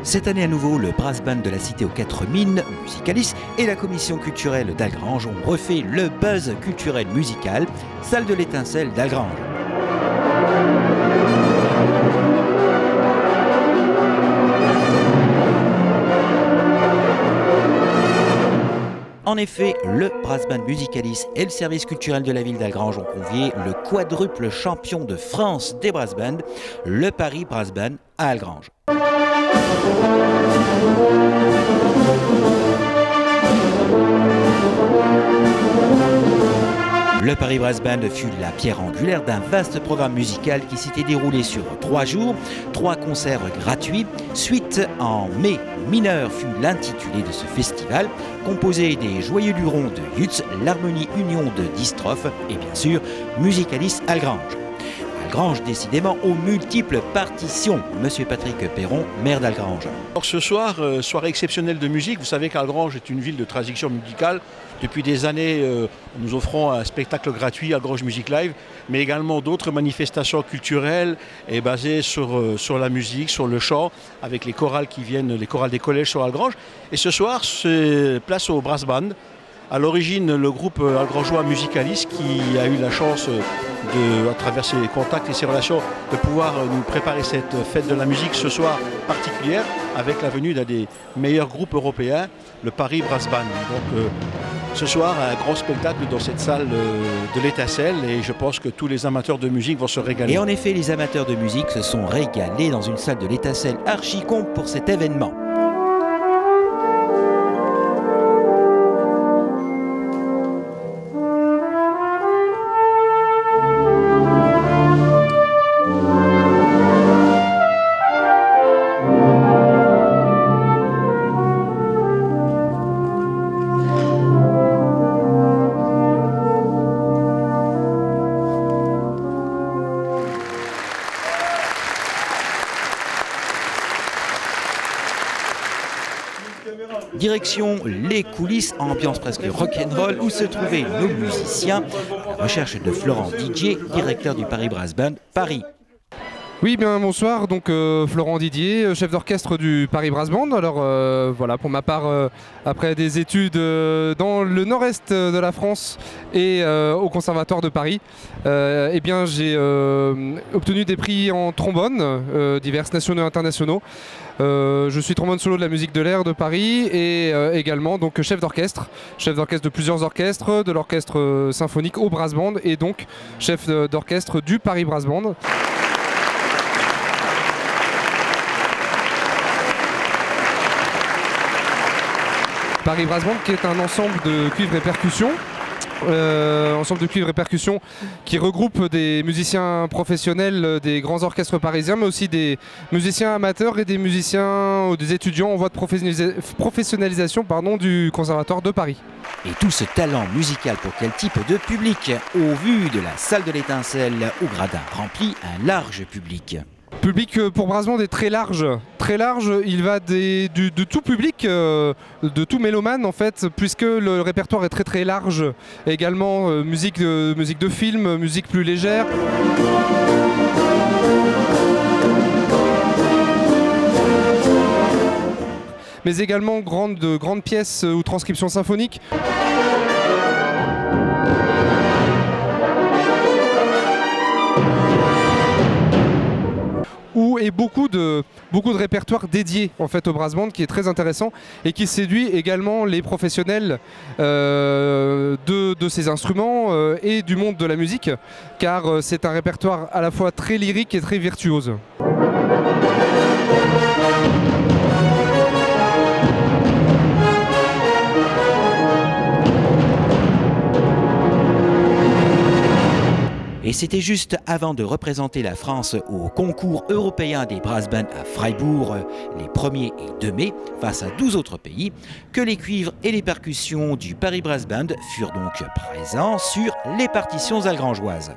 Cette année à nouveau, le Brass Band de la Cité aux 4 Mines, Musicalis, et la commission culturelle d'Algrange ont refait le buzz culturel musical, salle de l'Étincelle d'Algrange. En effet, le Brass Band Musicalis et le service culturel de la ville d'Algrange ont convié le quadruple champion de France des Brass Bands, le Paris Brass Band à Algrange. Le Paris Brass Band fut la pierre angulaire d'un vaste programme musical qui s'était déroulé sur 3 jours, 3 concerts gratuits. Suite en mai mineur fut l'intitulé de ce festival, composé des Joyeux Lurons de Yutz, l'Harmonie Union de Distrophe et bien sûr Musicalis Algrange. Algrange, décidément, aux multiples partitions. Monsieur Patrick Perron, maire d'Algrange. Ce soir, soirée exceptionnelle de musique. Vous savez qu'Algrange est une ville de tradition musicale. Depuis des années, nous offrons un spectacle gratuit, Algrange Music Live, mais également d'autres manifestations culturelles et basées sur la musique, sur le chant, avec les chorales qui viennent, les chorales des collèges sur Algrange. Et ce soir, c'est place au Brass Band. À l'origine, le groupe algrangeois Musicalis qui a eu la chance à travers ses contacts et ses relations, de pouvoir nous préparer cette fête de la musique ce soir particulière avec la venue d'un des meilleurs groupes européens, le Paris Brass Band. Donc ce soir, un grand spectacle dans cette salle de l'Étincelle et je pense que tous les amateurs de musique vont se régaler. Et en effet, les amateurs de musique se sont régalés dans une salle de l'Étincelle archi-comble pour cet événement. Direction les coulisses, ambiance presque rock'n'roll, où se trouvaient nos musiciens. La recherche de Florent Didier, directeur du Paris Brass Band, Paris. Oui, bien bonsoir, donc Florent Didier, chef d'orchestre du Paris Brass Band. Alors voilà, pour ma part, après des études dans le nord-est de la France et au Conservatoire de Paris, eh bien j'ai obtenu des prix en trombone, divers nationaux et internationaux. Je suis trombone solo de la musique de l'air de Paris et également donc chef d'orchestre de plusieurs orchestres, de l'orchestre symphonique au Brass Band et donc chef d'orchestre du Paris Brass Band. Paris Brass Band qui est un ensemble de cuivres et percussions. Qui regroupe des musiciens professionnels des grands orchestres parisiens, mais aussi des musiciens amateurs et des musiciens ou des étudiants en voie de professionnalisation du Conservatoire de Paris. Et tout ce talent musical pour quel type de public? Au vu de la salle de l'Étincelle, au gradin rempli, un large public. Public pour Brass Band est très large, il va de tout public, de tout mélomane en fait, puisque le répertoire est très large, également musique de film, musique plus légère. Mais également de grandes pièces ou transcriptions symphoniques. Et beaucoup de répertoires dédiés en fait au Brass Band qui est très intéressant et qui séduit également les professionnels de ces instruments et du monde de la musique, car c'est un répertoire à la fois très lyrique et très virtuose. Et c'était juste avant de représenter la France au concours européen des brass bands à Freiburg les 1er et 2 mai face à 12 autres pays que les cuivres et les percussions du Paris Brass Band furent donc présents sur les partitions algrangeoises.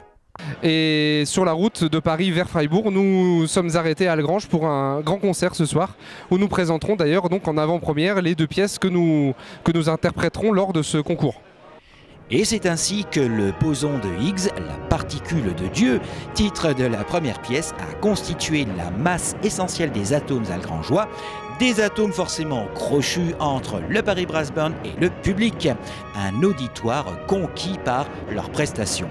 Et sur la route de Paris vers Freiburg, nous sommes arrêtés à Algrange pour un grand concert ce soir où nous présenterons d'ailleurs donc en avant-première les 2 pièces que nous interpréterons lors de ce concours. Et c'est ainsi que le boson de Higgs, la particule de Dieu, titre de la première pièce, a constitué la masse essentielle des atomes algrangeois, des atomes forcément crochus entre le Paris Brass Band et le public, un auditoire conquis par leurs prestations.